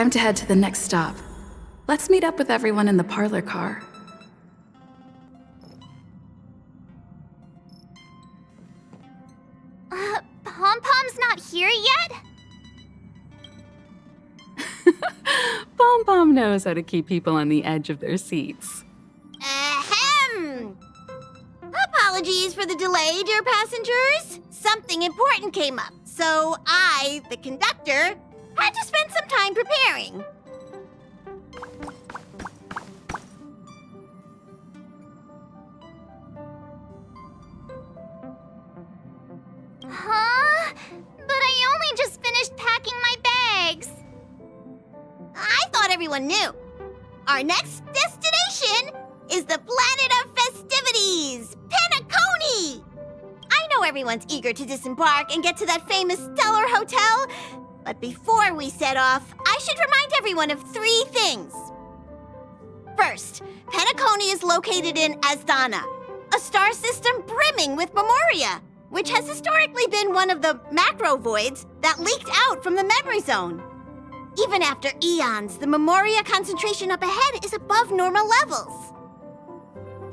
Time to head to the next stop. Let's meet up with everyone in the parlor car. Pom-Pom's not here yet? Pom-Pom knows how to keep people on the edge of their seats. Ahem! Apologies for the delay, dear passengers. Something important came up, so I, the conductor, had to spend some time preparing. Huh? But I only just finished packing my bags. I thought everyone knew. Our next destination is the planet of festivities, Penacony! I know everyone's eager to disembark and get to that famous stellar hotel, but before we set off, I should remind everyone of 3 things. First, Penacony is located in Asdana, a star system brimming with memoria, which has historically been one of the macro voids that leaked out from the memory zone. Even after eons, the memoria concentration up ahead is above normal levels.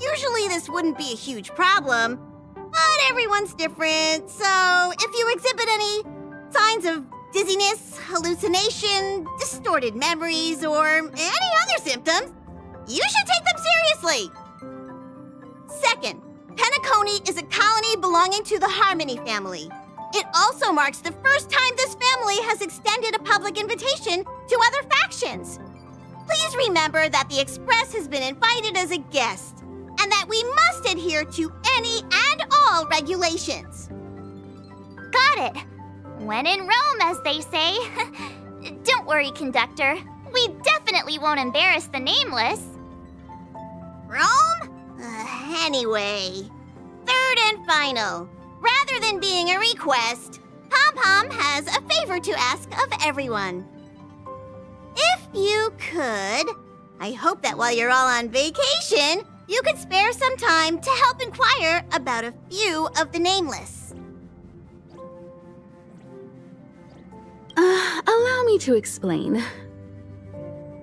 Usually this wouldn't be a huge problem, but everyone's different, so if you exhibit any signs of dizziness, hallucination, distorted memories, or any other symptoms, you should take them seriously. Second, Penacony is a colony belonging to the Harmony family. It also marks the first time this family has extended a public invitation to other factions. Please remember that the Express has been invited as a guest, and that we must adhere to any and all regulations. Got it. When in Rome, as they say. Don't worry, conductor. We definitely won't embarrass the nameless. Rome? Anyway, third and final. Rather than being a request, Pom-Pom has a favor to ask of everyone. If you could, I hope that while you're all on vacation, you could spare some time to help inquire about a few of the nameless. Allow me to explain.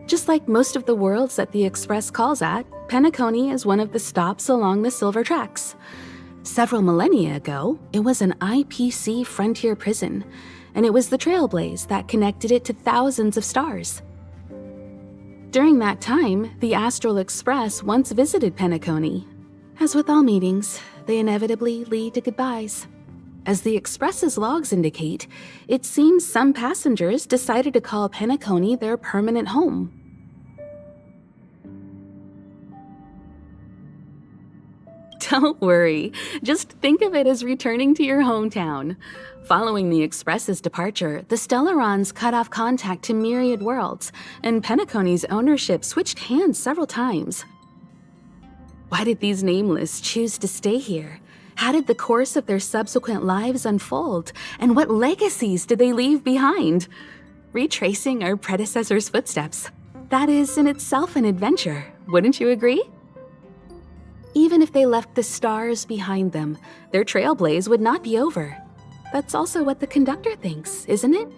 Just like most of the worlds that the Express calls at, Penacony is one of the stops along the Silver Tracks. Several millennia ago, it was an IPC frontier prison, and it was the trailblaze that connected it to thousands of stars. During that time, the Astral Express once visited Penacony. As with all meetings, they inevitably lead to goodbyes. As the Express's logs indicate, it seems some passengers decided to call Penacony their permanent home. Don't worry, just think of it as returning to your hometown. Following the Express's departure, the Stellarons cut off contact to myriad worlds, and Penacony's ownership switched hands several times. Why did these nameless choose to stay here? How did the course of their subsequent lives unfold? And what legacies did they leave behind? Retracing our predecessors' footsteps. That is in itself an adventure, wouldn't you agree? Even if they left the stars behind them, their trailblaze would not be over. That's also what the conductor thinks, isn't it?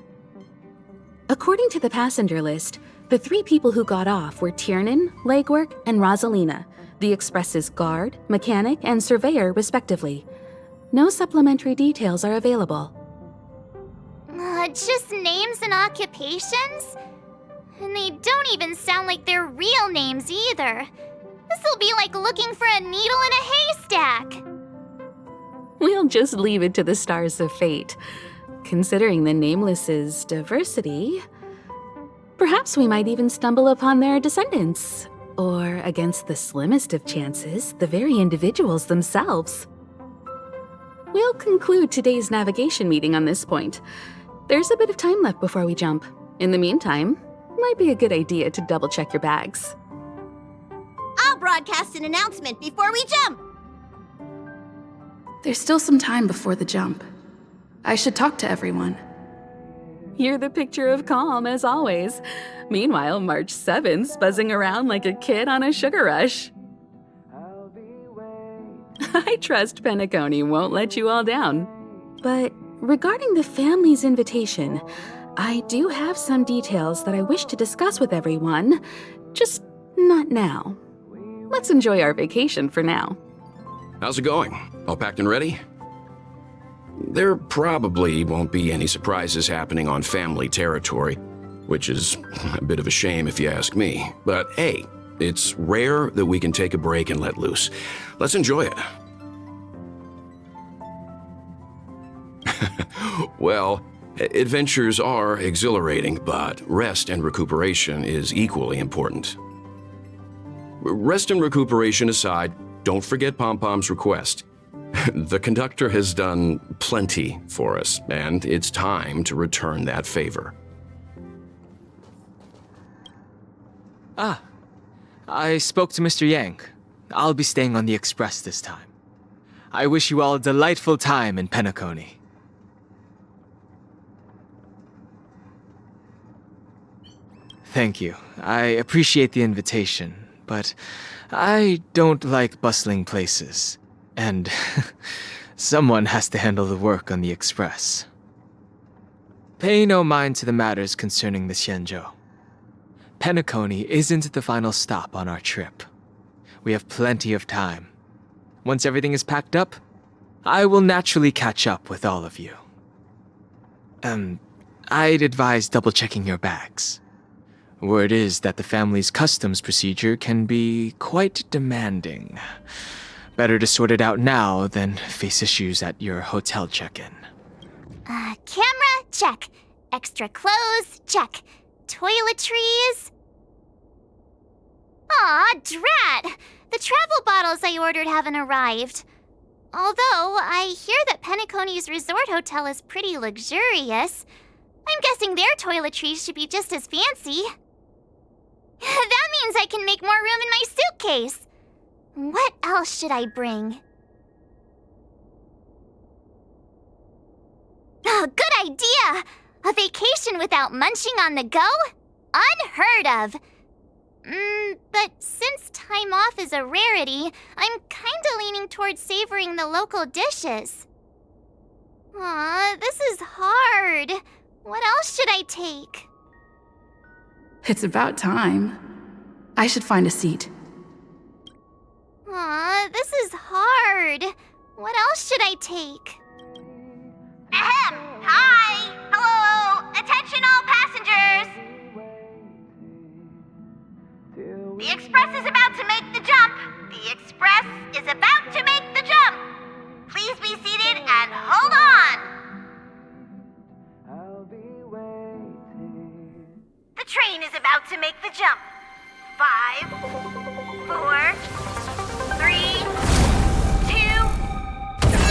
According to the passenger list, the 3 people who got off were Tiernan, Legwork, and Rosalina, the Express's guard, mechanic, and surveyor, respectively. No supplementary details are available. Just names and occupations? And they don't even sound like their real names either. This'll be like looking for a needle in a haystack. We'll just leave it to the stars of fate. Considering the Nameless's diversity, perhaps we might even stumble upon their descendants. Or, against the slimmest of chances, the very individuals themselves. We'll conclude today's navigation meeting on this point. There's a bit of time left before we jump. In the meantime, might be a good idea to double-check your bags. I'll broadcast an announcement before we jump. There's still some time before the jump. I should talk to everyone. You're the picture of calm, as always. Meanwhile, March 7th's buzzing around like a kid on a sugar rush. I trust Penacony won't let you all down. But regarding the family's invitation, I do have some details that I wish to discuss with everyone, just not now. Let's enjoy our vacation for now. How's it going? All packed and ready? There probably won't be any surprises happening on family territory, which is a bit of a shame if you ask me. But hey, it's rare that we can take a break and let loose. Let's enjoy it. Well, adventures are exhilarating, but rest and recuperation is equally important. Rest and recuperation aside, don't forget Pom-Pom's request. The conductor has done plenty for us, and it's time to return that favor. Ah, I spoke to Mr. Yang. I'll be staying on the express this time. I wish you all a delightful time in Penacony. Thank you. I appreciate the invitation, but I don't like bustling places. And someone has to handle the work on the express. Pay no mind to the matters concerning the Xianzhou. Penacony isn't the final stop on our trip. We have plenty of time. Once everything is packed up, I will naturally catch up with all of you. I'd advise double-checking your bags. Word is that the family's customs procedure can be quite demanding. Better to sort it out now than face issues at your hotel check-in. Camera, check. Extra clothes, check. Toiletries. Aw, drat! The travel bottles I ordered haven't arrived. Although, I hear that Penacony's resort hotel is pretty luxurious. I'm guessing their toiletries should be just as fancy. That means I can make more room in my suitcase. What else should I bring? Oh, good idea! A vacation without munching on the go? Unheard of! But since time off is a rarity, I'm kinda leaning towards savoring the local dishes. Aw, this is hard. What else should I take? It's about time. I should find a seat. Aw, this is hard. What else should I take? Ahem! Hi! Hello! Attention all passengers! The express is about to make the jump! The express is about to make the jump! Please be seated and hold on! The train is about to make the jump. 5, 4, 3, 2,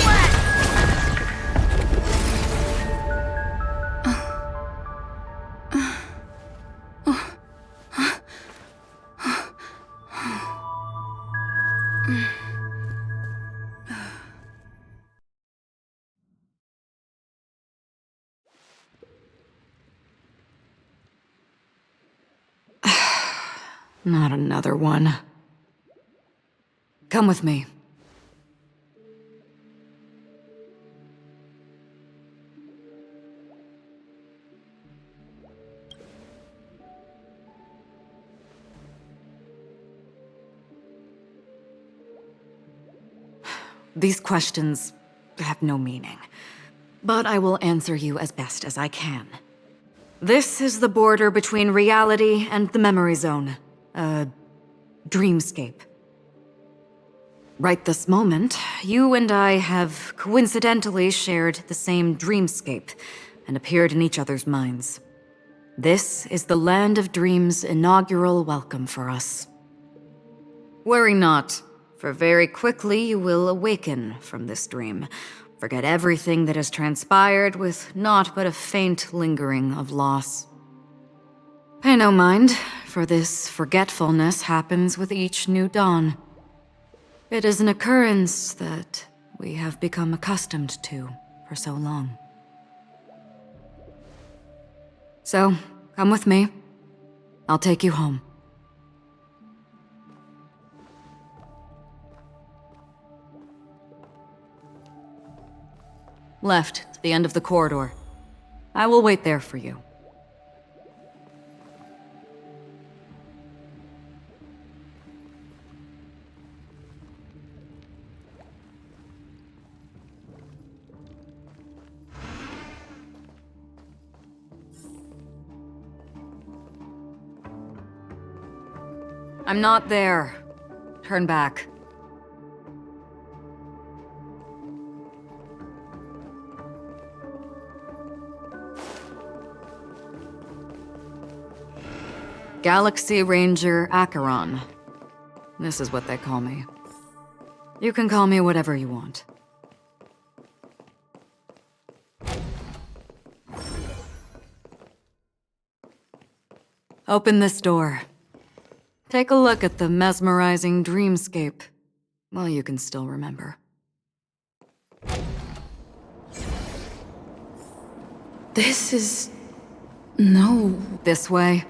1. Not another one. Come with me. These questions have no meaning, but I will answer you as best as I can. This is the border between reality and the memory zone. A dreamscape. Right this moment, you and I have coincidentally shared the same dreamscape and appeared in each other's minds. This is the Land of Dreams' inaugural welcome for us. Worry not, for very quickly you will awaken from this dream, forget everything that has transpired with naught but a faint lingering of loss. Pay no mind, for this forgetfulness happens with each new dawn. It is an occurrence that we have become accustomed to for so long. So, come with me. I'll take you home. Left, the end of the corridor. I will wait there for you. I'm not there. Turn back. Galaxy Ranger Acheron. This is what they call me. You can call me whatever you want. Open this door. Take a look at the mesmerizing dreamscape. Well, you can still remember. This is... no. This way.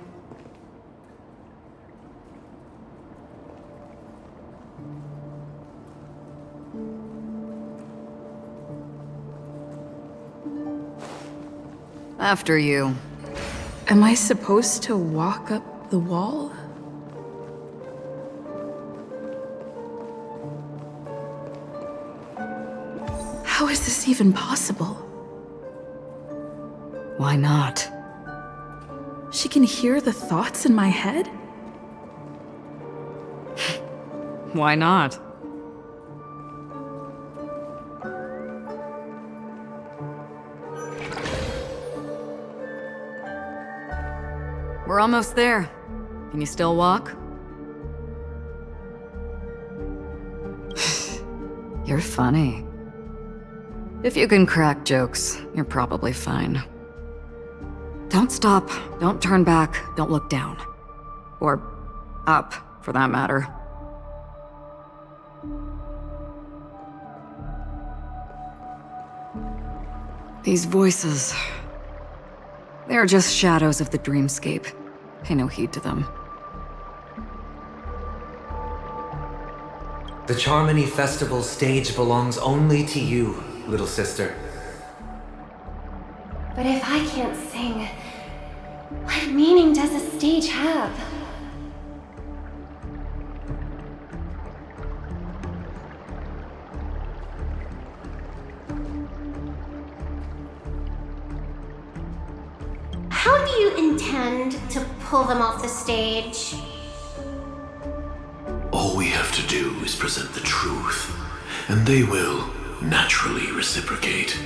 After you. Am I supposed to walk up the wall? How is this even possible? Why not? She can hear the thoughts in my head? Why not? We're almost there. Can you still walk? You're funny. If you can crack jokes, you're probably fine. Don't stop, don't turn back, don't look down. Or up, for that matter. These voices... they're just shadows of the dreamscape. Pay no heed to them. The Charmony Festival stage belongs only to you, little sister. But if I can't sing, what meaning does a stage have? How do you intend to pull them off the stage? All we have to do is present the truth, and they will naturally reciprocate.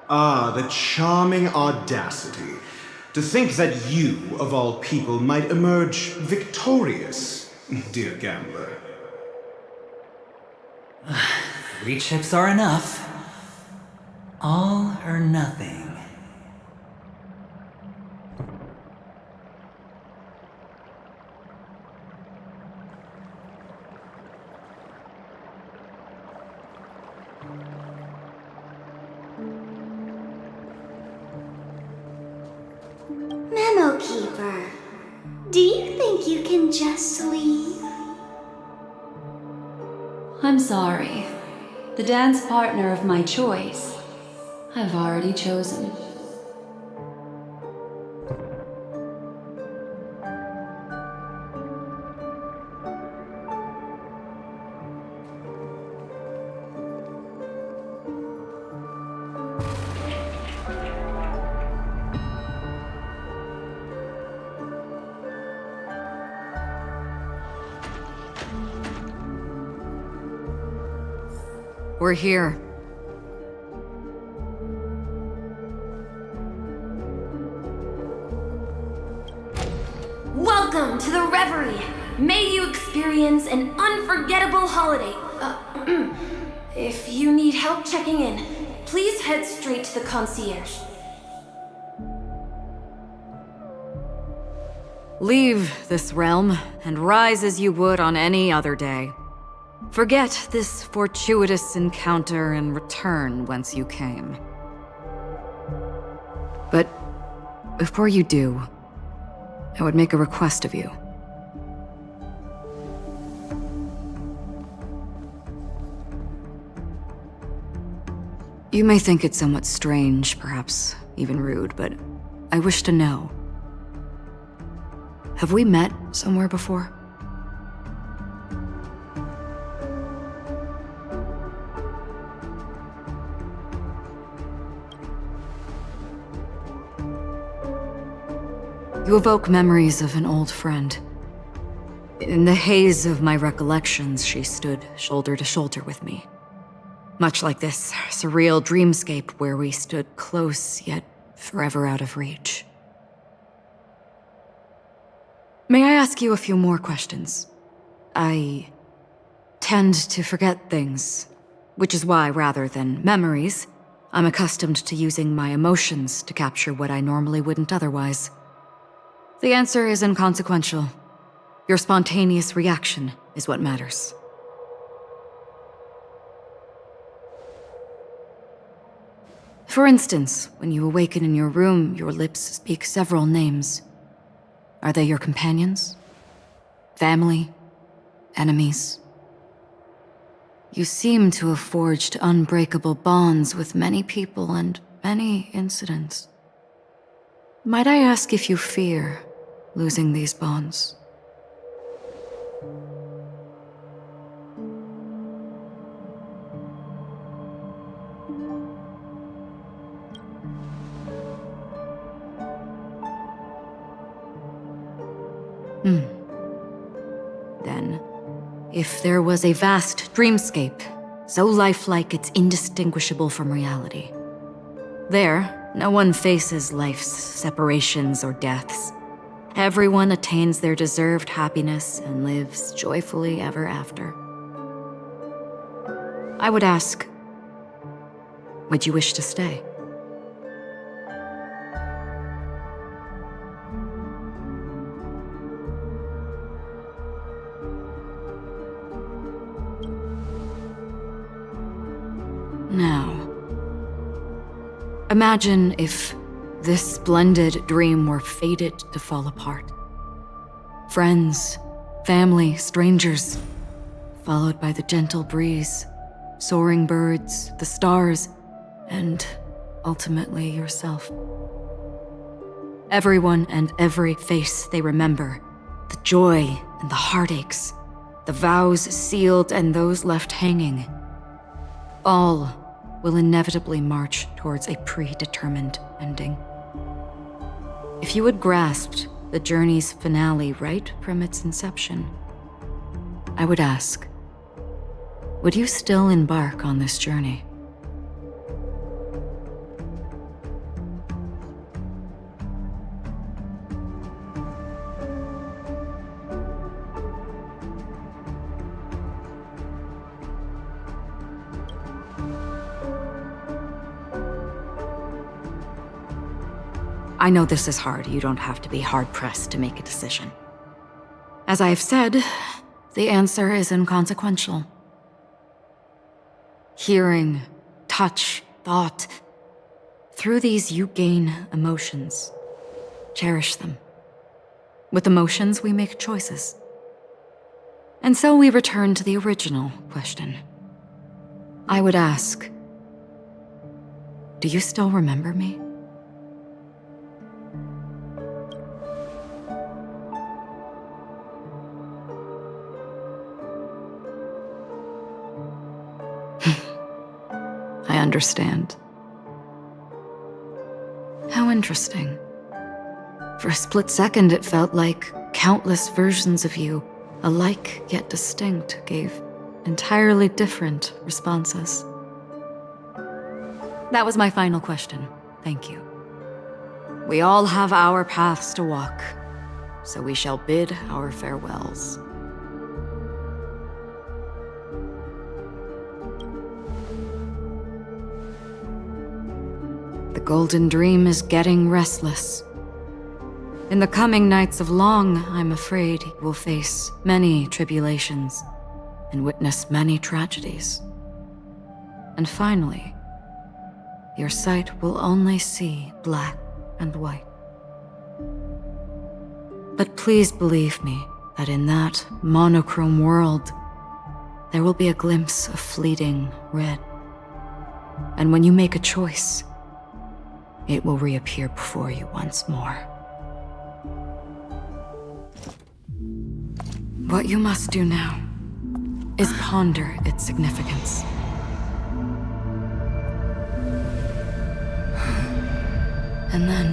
Ah, the charming audacity. To think that you, of all people, might emerge victorious, dear gambler. 3 chips are enough. All or nothing. Memo Keeper, do you think you can just leave? I'm sorry. The dance partner of my choice, I've already chosen. We're here. Welcome to the Reverie! May you experience an unforgettable holiday. If you need help checking in, please head straight to the concierge. Leave this realm and rise as you would on any other day. Forget this fortuitous encounter and return whence you came. But before you do, I would make a request of you. You may think it somewhat strange, perhaps even rude, but I wish to know. Have we met somewhere before? You evoke memories of an old friend. In the haze of my recollections, she stood shoulder to shoulder with me. Much like this surreal dreamscape where we stood close, yet forever out of reach. May I ask you a few more questions? I tend to forget things, which is why, rather than memories, I'm accustomed to using my emotions to capture what I normally wouldn't otherwise. The answer is inconsequential. Your spontaneous reaction is what matters. For instance, when you awaken in your room, your lips speak several names. Are they your companions? Family? Enemies? You seem to have forged unbreakable bonds with many people and many incidents. Might I ask if you fear losing these bonds? Then, if there was a vast dreamscape, so lifelike it's indistinguishable from reality, there, no one faces life's separations or deaths. Everyone attains their deserved happiness and lives joyfully ever after. I would ask, would you wish to stay? Now, imagine if this splendid dream were fated to fall apart. Friends, family, strangers, followed by the gentle breeze, soaring birds, the stars, and ultimately yourself. Everyone and every face they remember, the joy and the heartaches, the vows sealed and those left hanging, all will inevitably march towards a predetermined ending. If you had grasped the journey's finale right from its inception, I would ask, would you still embark on this journey? I know this is hard. You don't have to be hard-pressed to make a decision. As I have said, the answer is inconsequential. Hearing, touch, thought. Through these you gain emotions. Cherish them. With emotions, we make choices. And so we return to the original question. I would ask, do you still remember me? I understand. How interesting. For a split second, it felt like countless versions of you, alike yet distinct, gave entirely different responses. That was my final question. Thank you. We all have our paths to walk, so we shall bid our farewells. The Golden Dream is getting restless. In the coming nights of Long, I'm afraid you will face many tribulations and witness many tragedies. And finally, your sight will only see black and white. But please believe me that in that monochrome world, there will be a glimpse of fleeting red. And when you make a choice, it will reappear before you once more. What you must do now is ponder its significance. And then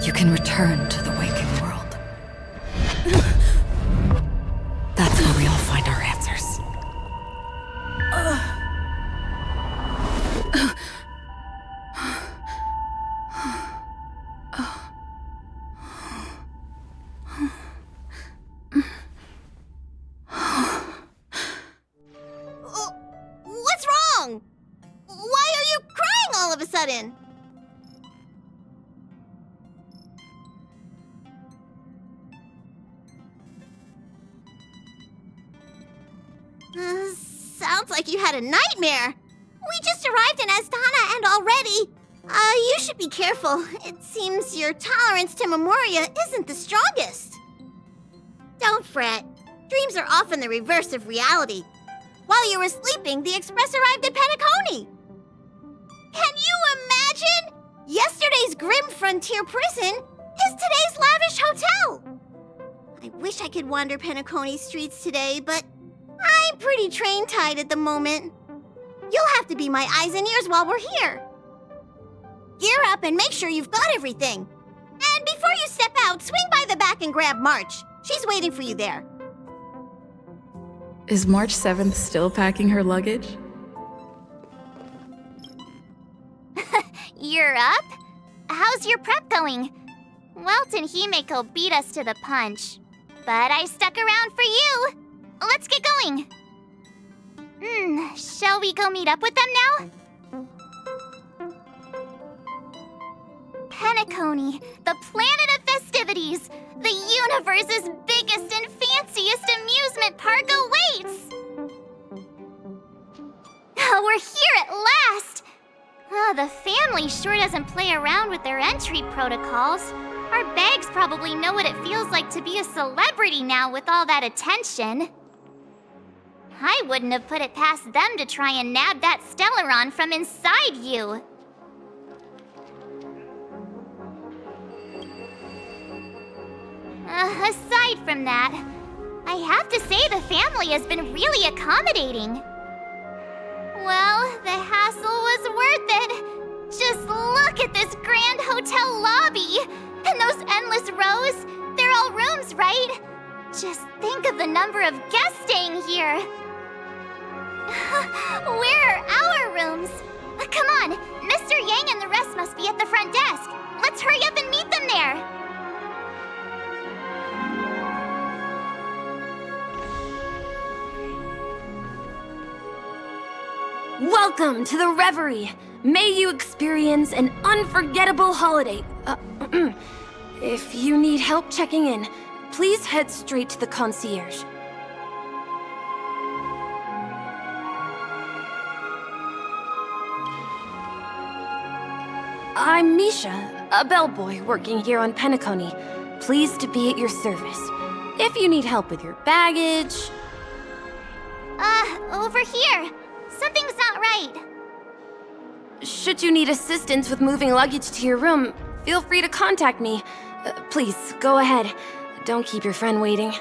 you can return to the waking world. That's where we all find our answers. What's wrong? Why are you crying all of a sudden? Sounds like you had a nightmare. We just arrived in Astana and already... you should be careful. It seems your tolerance to Memoria isn't the strongest. Don't fret. Dreams are often the reverse of reality. While you were sleeping, the express arrived at Penacony. Can you imagine? Yesterday's grim frontier prison is today's lavish hotel. I wish I could wander Penacony streets today, but I'm pretty train-tied at the moment. You'll have to be my eyes and ears while we're here. Gear up and make sure you've got everything. And before you step out, swing by the back and grab March. She's waiting for you there. Is March 7th still packing her luggage? You're up? How's your prep going? Welt and Himeko beat us to the punch. But I stuck around for you. Let's get going. Shall we go meet up with them now? Penacony, the planet of festivities. The universe's biggest and fanciest amusement park awaits. We're here at last. The family sure doesn't play around with their entry protocols. Our bags probably know what it feels like to be a celebrity now with all that attention. I wouldn't have put it past them to try and nab that stellaron from inside you. Aside from that, I have to say the family has been really accommodating. Well, the hassle was worth it. Just look at this grand hotel lobby. And those endless rows. They're all rooms, right? Just think of the number of guests staying here. Where are our rooms? Come on, Mr. Yang and the rest must be at the front desk. Let's hurry up and meet them there. Welcome to the Reverie. May you experience an unforgettable holiday. If you need help checking in, please head straight to the concierge. I'm Mesha, a bellboy working here on Penacony. Pleased to be at your service. If you need help with your baggage... Over here. Something's not right. Should you need assistance with moving luggage to your room, feel free to contact me. Please, go ahead. Don't keep your friend waiting.